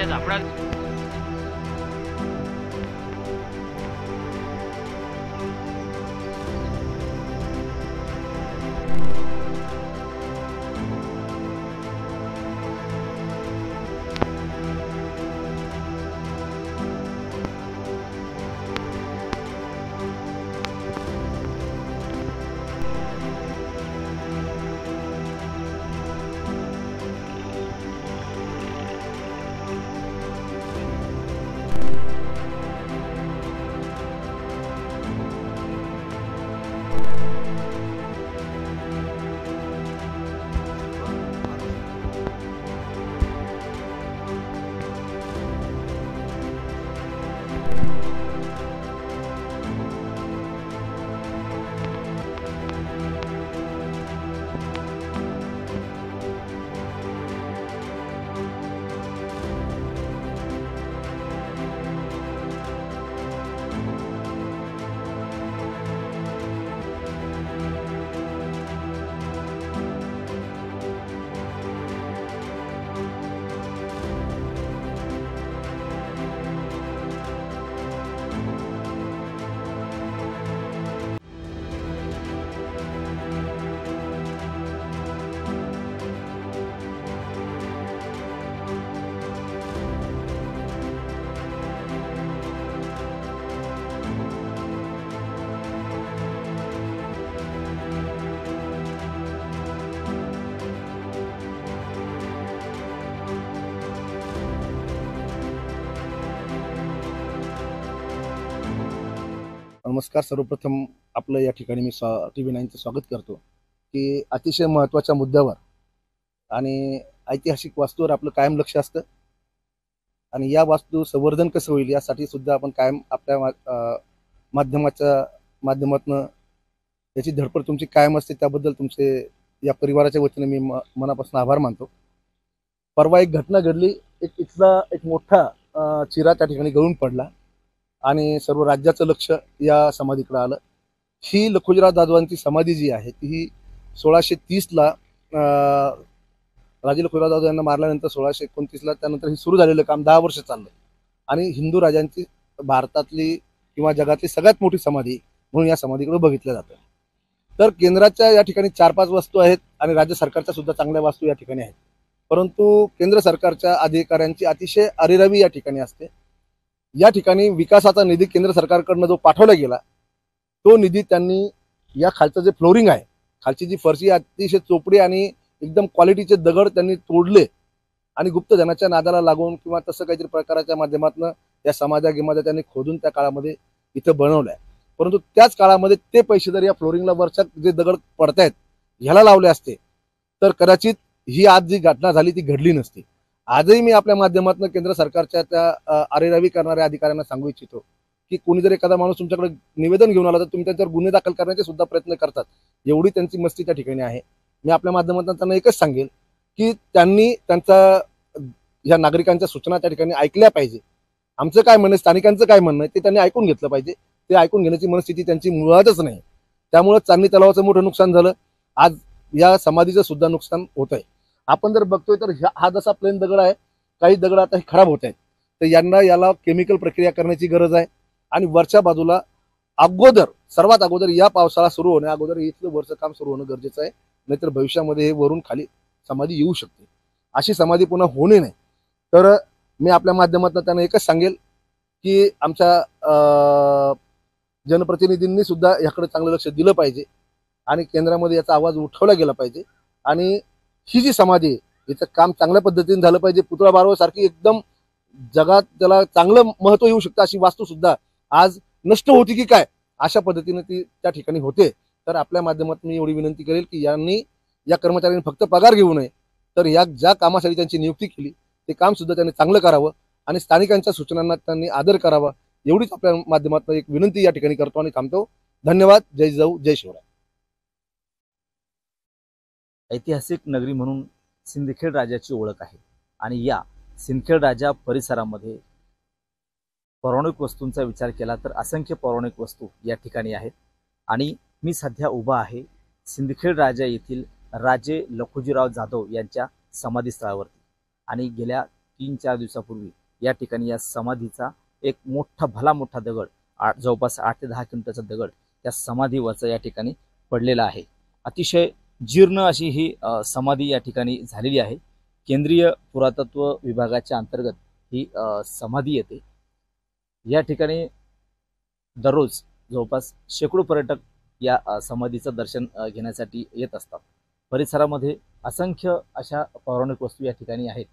झापडा नमस्कार. सर्वप्रथम आपलं या ठिकाणी मी TV9चं स्वागत करतो की अतिशय महत्त्वाच्या मुद्द्यावर आणि ऐतिहासिक वास्तूवर आपलं कायम लक्ष असतं आणि या वास्तू संवर्धन कसं होईल यासाठी सुद्धा आपण कायम आपल्या माध्यमातून याची धडपड तुमची कायम असते. त्याबद्दल तुमचे या परिवाराच्या वतीने मी मनापासून आभार मानतो. परवा एक घटना घडली. इथला एक मोठा चिरा त्या ठिकाणी गळून पडला आणि सर्व राज्याचं लक्ष या समाधीकडे आलं. ही लखुजीराव जाधवांची समाधी जी आहे ती 1630ला राजे लखुजीराव जाधव यांना मारल्यानंतर 1629ला त्यानंतर ही सुरू झालेलं काम 10 वर्ष चाललं आणि हिंदू राजांची भारतातली किंवा जगातली सगळ्यात मोठी समाधी म्हणून या समाधीकडे बघितलं जातं. तर केंद्राच्या या ठिकाणी 4-5 वास्तू आहेत आणि राज्य सरकारच्या सुद्धा चांगल्या वास्तू या ठिकाणी आहेत, परंतु केंद्र सरकारच्या अधिकाऱ्यांची अतिशय अरेरावी या ठिकाणी असते. या ठिकाणी विकासाचा निधी केंद्र सरकारकडनं जो पाठवला गेला तो निधी त्यांनी या खालचं जे फ्लोरिंग आहे, खालची जी फरशी अतिशय चोपडी आणि एकदम क्वालिटीचे दगड त्यांनी तोडले आणि गुप्तधनाच्या नादाला लागून किंवा तसं काहीतरी प्रकाराच्या माध्यमातून या समाध्या त्यांनी खोदून त्या काळामध्ये इथं बनवल्या. परंतु त्याच काळामध्ये ते पैसे जर या फ्लोरिंगला वरच्या जे दगड पडतायत ह्याला लावले असते तर कदाचित ही आज जी घटना झाली ती घडली नसती. आजही मी आपल्या माध्यमातून केंद्र सरकारच्या त्या अरेरावी करणाऱ्या अधिकाऱ्यांना सांगू इच्छितो की कोणी जर एखादा माणूस तुमच्याकडे निवेदन घेऊन आला तर तुम्ही त्याच्यावर गुन्हे दाखल करण्याचे सुद्धा प्रयत्न करतात. एवढी त्यांची मस्ती त्या ठिकाणी आहे. मी आपल्या माध्यमातून त्यांना एकच सांगेल की त्यांनी त्यांचा या नागरिकांच्या सूचना त्या ठिकाणी ऐकल्या पाहिजे. आमचं काय म्हणणं, स्थानिकांचं काय म्हणणं ते त्यांनी ऐकून घेतलं पाहिजे. ते ऐकून घेण्याची मनस्थिती त्यांची मुळातच नाही. त्यामुळे चांदणी तलावाचं मोठं नुकसान झालं. आज या समाधीचं सुद्धा नुकसान होत आहे. आपण जर बघतोय तर हा जसा प्लेन दगड आहे, काही दगड आता खराब होत आहेत, तर याला केमिकल प्रक्रिया करण्याची गरज आहे आणि वरच्या बाजूला सर्वात अगोदर या पावसाळा सुरू होण्या अगोदर इथलं वरचं काम सुरू होणं गरजेचं आहे. नाहीतर भविष्यामध्ये हे वरून खाली समाधी येऊ शकते. अशी समाधी पुन्हा होणे नाही. तर मी आपल्या माध्यमातून त्यांना एकच सांगेल की आमच्या जनप्रतिनिधींनी सुद्धा याकडे चांगलं लक्ष दिलं पाहिजे आणि केंद्रामध्ये याचा आवाज उठवला गेला पाहिजे आणि ही जी समाधी आहे याचं काम चांगल्या पद्धतीने झालं पाहिजे. पुतळा बारव सारखी एकदम जगात त्याला चांगलं महत्व येऊ शकतं अशी वास्तू सुद्धा आज नष्ट होती की काय अशा पद्धतीने ती त्या ठिकाणी होते. तर आपल्या माध्यमातून मी एवढी विनंती करेल की या कर्मचाऱ्यांनी फक्त पगार घेऊ नये, तर या ज्या कामासाठी त्यांची नियुक्ती केली ते काम सुद्धा त्यांनी चांगलं करावं आणि स्थानिकांच्या सूचनांना त्यांनी आदर करावा. एवढीच आपल्या माध्यमातून एक विनंती या ठिकाणी करतो आणि थांबतो. धन्यवाद. जय जाऊ, जय शिवराय. ऐतिहासिक नगरी म्हणून सिंदखेड राजाची ओळख आहे आणि या सिंदखेड राजा परिसरामध्ये पौराणिक वस्तूंचा विचार केला तर असंख्य पौराणिक वस्तू या ठिकाणी आहेत. आणि मी सध्या उभा आहे सिंदखेड राजा येथील राजे लखुजीराव जाधव यांच्या समाधीस्थळावरती आणि गेल्या 3-4 दिवसापूर्वी या ठिकाणी या समाधीचा एक भला मोठा दगड जवळपास 8 ते 10 क्विंटलचा दगड त्या समाधीवरचा या ठिकाणी पडलेला आहे. अतिशय जीर्ण अशी ही समाधी या ठिकाणी झालेली आहे. केंद्रीय पुरातत्व विभागाच्या अंतर्गत ही समाधी येते. या ठिकाणी दररोज जवळपास शेकडो पर्यटक या समाधीचं दर्शन घेण्यासाठी येत असतात. परिसरामध्ये असंख्य अशा पौराणिक वस्तू या ठिकाणी आहेत,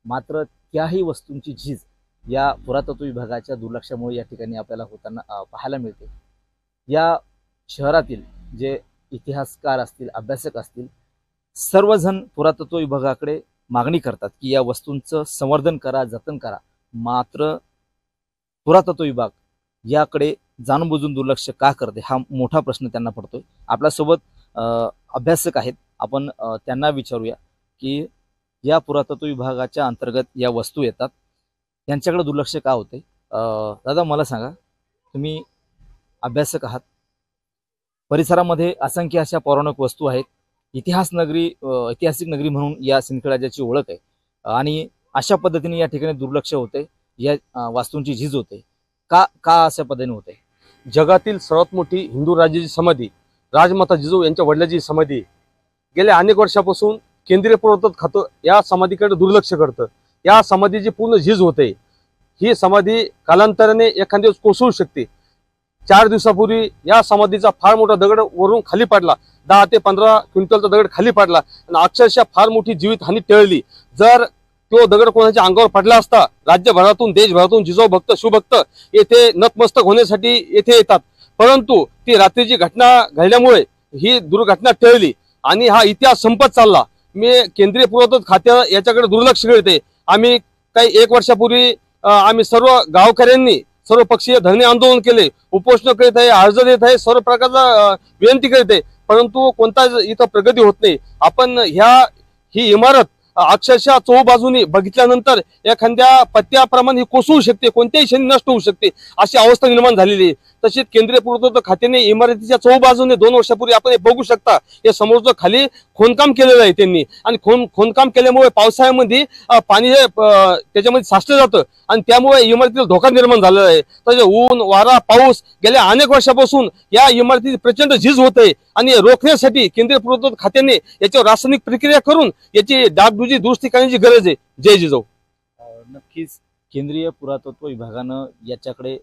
मात्र त्याही वस्तूंची झीज या पुरातत्व विभागाच्या दुर्लक्षामुळे या ठिकाणी आपल्याला होताना पाहायला मिळते. या शहरातील जे इतिहासकार असतील, अभ्यासक असतील, सर्वजण पुरातत्व विभागाकडे मागणी करतात की या वस्तूंचं संवर्धन करा, जतन करा. मात्र पुरातत्व विभाग याकडे जाणून बुजून दुर्लक्ष का करते हा मोठा प्रश्न त्यांना पडतोय. आपल्यासोबत अभ्यासक आहेत, आपण त्यांना विचारूया की या पुरातत्व विभागाच्या अंतर्गत या वस्तू येतात, त्यांच्याकडे दुर्लक्ष का होते. दादा मला सांगा, तुम्ही अभ्यासक आहात, परिसरामध्ये असंख्य अशा पौराणिक वस्तू आहेत, ऐतिहासिक नगरी म्हणून या सिंदखेड राज्याची ओळख आहे आणि अशा पद्धतीने या ठिकाणी दुर्लक्ष होते, या वास्तूंची झीज होते. का अशा पद्धतीने होते? जगातील सर्वात मोठी हिंदू राज्याची समाधी राजमाता जिजाऊ यांच्या वडिलांची समाधी गेल्या अनेक वर्षापासून केंद्रीय पुरातत्व खातं या समाधीकडे दुर्लक्ष करतं. या समाधीची पूर्ण झीज होते. ही समाधी कालांतराने एखाद्या दिवस कोसळू शकते. 4 दिवसापूर्वी या समाधीचा फार मोठा दगड वरून खाली पडला. 10 ते 15 क्विंटलचा दगड खाली पडला आणि अक्षरशः फार मोठी जीवितहानी टळली. जर तो दगड कोणाच्या अंगावर पडला असता, राज्यभरातून देशभरातून जिजाऊ भक्त शिवभक्त येथे नतमस्तक होण्यासाठी येथे येतात, परंतु ती रात्रीची घटना घडल्यामुळे ही दुर्घटना टळली आणि हा इतिहास संपत चालला. मी केंद्रीय पुरातत्व खात्या याच्याकडे दुर्लक्ष करते. आम्ही काही 1 वर्षापूर्वी आम्ही सर्व गावकऱ्यांनी सर्व पक्षीय धरणे आंदोलन केले, उपोषण करीत आहे, अर्ज देत आहे, सर्व प्रकारचा विनंती करीत आहे, परंतु कोणता इथं प्रगती होत नाही. आपण ही इमारत अक्षरशः चहूबाजूने बघितल्यानंतर एखाद्या पत्त्याप्रमाणे ही कोसळू शकते, कोणत्याही क्षणी नष्ट होऊ शकते, अशी अवस्था निर्माण झालेली आहे. तसेच केंद्रीय पुरातत्व खात्याने इमारतीच्या चहूबाजूने 2 वर्षापूर्वी आपण हे बघू शकता, हे समोरचं खाली खोदकाम केलेलं आहे त्यांनी आणि खोदकाम केल्यामुळे पावसाळ्यामध्ये पाणी हे त्याच्यामध्ये साचलं जातं आणि त्यामुळे इमारतीला धोका निर्माण झालेला आहे. तसे ऊन वारा पाऊस गेल्या अनेक वर्षापासून या इमारतीची प्रचंड झीज होते आणि रोखण्यासाठी केंद्रीय पुरातत्व खात्याने याच्यावर रासायनिक प्रक्रिया करून याची डागडुजी दुरुस्ती करण्याची गरज आहे. जय जिजाऊ. नक्कीच केंद्रीय पुरातत्व विभागानं याच्याकडे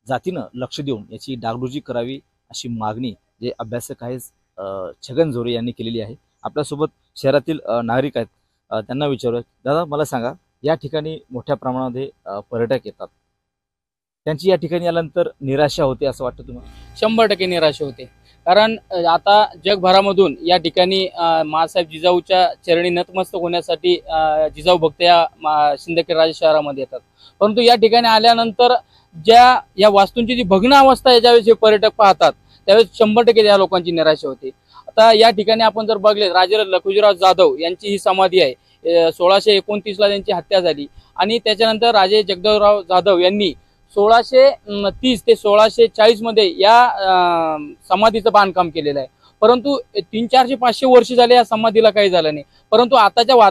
जातीनं लक्ष देऊन याची डागडुजी करावी अशी मागणी जे अभ्यासक आहेत छगन झोरे यांनी केलेली आहे. आपल्यासोबत शहरातील नागरिक आहेत, त्यांना विचारूया. दादा मला सांगा, या ठिकाणी मोठ्या प्रमाणामध्ये पर्यटक येतात, त्यांची या ठिकाणी आल्यानंतर निराशा होते असं वाटतं तुम्हाला? 100% निराशा होते. कारण आता जगभरामधून या ठिकाणी माँसाहेब जिजाऊच्या चरणी नतमस्तक होण्यासाठी जिजाऊ भक्त या सिंदखेड राजा शहरामध्ये येतात, परंतु या ठिकाणी आल्यानंतर या वास्तूंची जी भग्न अवस्था आहे ज्यावेळेस हे पर्यटक पाहतात त्यावेळेस 100% या लोकांची निराशा होते. आता या ठिकाणी आपण जर बघले, राजे लखुजीराव जाधव यांची ही समाधी आहे. 1629ला त्यांची हत्या झाली आणि त्याच्यानंतर राजे जगदेवराव जाधव यांनी 1630 ते 1640 मध्ये या समाधीचं बांधकाम केलेलं आहे. परंतु 300-400-500 वर्ष झाले या समाधीला काही झालं नाही, परंतु आताच्या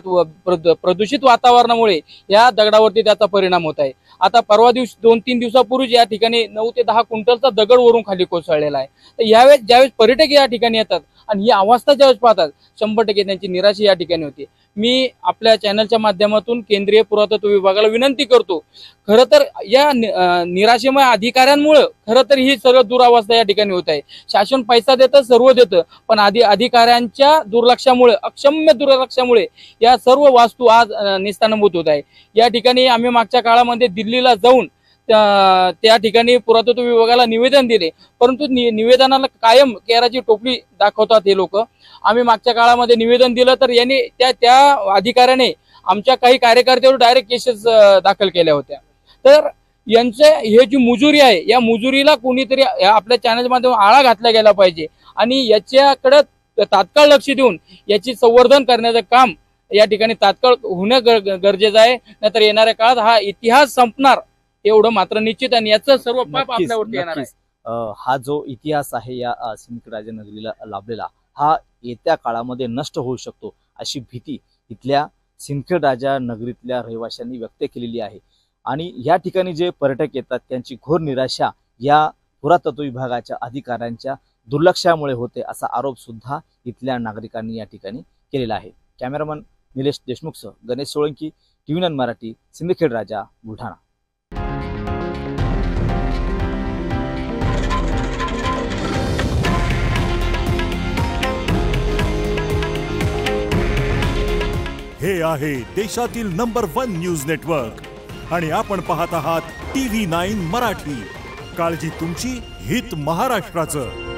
प्रदूषित वातावरणामुळे या दगडावरती त्याचा परिणाम होत आहे. आता परवा दिवशी 2-3 दिवसापूर्वी या ठिकाणी 9 ते 10 क्विंटलचा दगड वरून खाली कोसळलेला आहे. तर यावेळेस ज्यावेळेस पर्यटक या ठिकाणी येतात आणि ही अवस्था ज्यावेळेस पाहतात 100% त्यांची निराशा या ठिकाणी होती. मी आपल्या चॅनलच्या माध्यमातून केंद्रीय पुरातत्व विभागाला विनंती करतो, खरं तर या निराशेमय अधिकाऱ्यांमुळे खरं तर ही सर्व दुरावस्था या ठिकाणी होत आहे. शासन पैसा देतं, सर्व देतं, पण अधिकाऱ्यांच्या दुर्लक्षामुळे, अक्षम्य दुर्लक्षामुळे या सर्व वास्तू आज निस्तानभूत होत आहे. या ठिकाणी आम्ही मागच्या काळामध्ये दिल्लीला जाऊन त्या ठिकाणी पुरातत्व विभागाला निवेदन दिले, परंतु निवेदनाला कायम केराची टोपली दाखवतात हे लोक. आम्ही मागच्या काळामध्ये निवेदन दिलं तर यांनी त्या अधिकाऱ्याने आमच्या काही कार्यकर्त्यावर डायरेक्ट केसेस दाखल केल्या होत्या. तर यांचे हे जी मुजुरी आहे या मुजुरीला कोणीतरी आपल्या चॅनलच्या माध्यमातून आळा घातला गेला पाहिजे आणि याच्याकडे तात्काळ लक्ष देऊन याची संवर्धन करण्याचं काम या ठिकाणी तात्काळ होणं गरजेचं आहे. नाहीतर येणाऱ्या काळात हा इतिहास संपणार एवढं मात्र निश्चित आणि याचं सर्व पाप आपल्यावरती येणार आहे. हा जो इतिहास आहे या सिंदखेड राजा नगरीला लाभलेला, हा येत्या काळामध्ये नष्ट होऊ शकतो अशी भीती इथल्या सिंदखेड राजा नगरीतल्या रहिवाशांनी व्यक्त केलेली आहे. आणि या ठिकाणी जे पर्यटक येतात त्यांची घोर निराशा या पुरातत्व विभागाच्या अधिकाऱ्यांच्या दुर्लक्षामुळे होते असा आरोप सुद्धा इथल्या नागरिकांनी या ठिकाणी केलेला आहे. Cameraman Nilesh देशमुखसह Ganesh Solanki, TV9 Marathi, Sindkhed Raja, Buldhana. हे आहे देशातील नंबर 1 न्यूज नेटवर्क आणि आपण पाहत आहात TV9 मराठी. काळजी तुमची, हित महाराष्ट्राचं.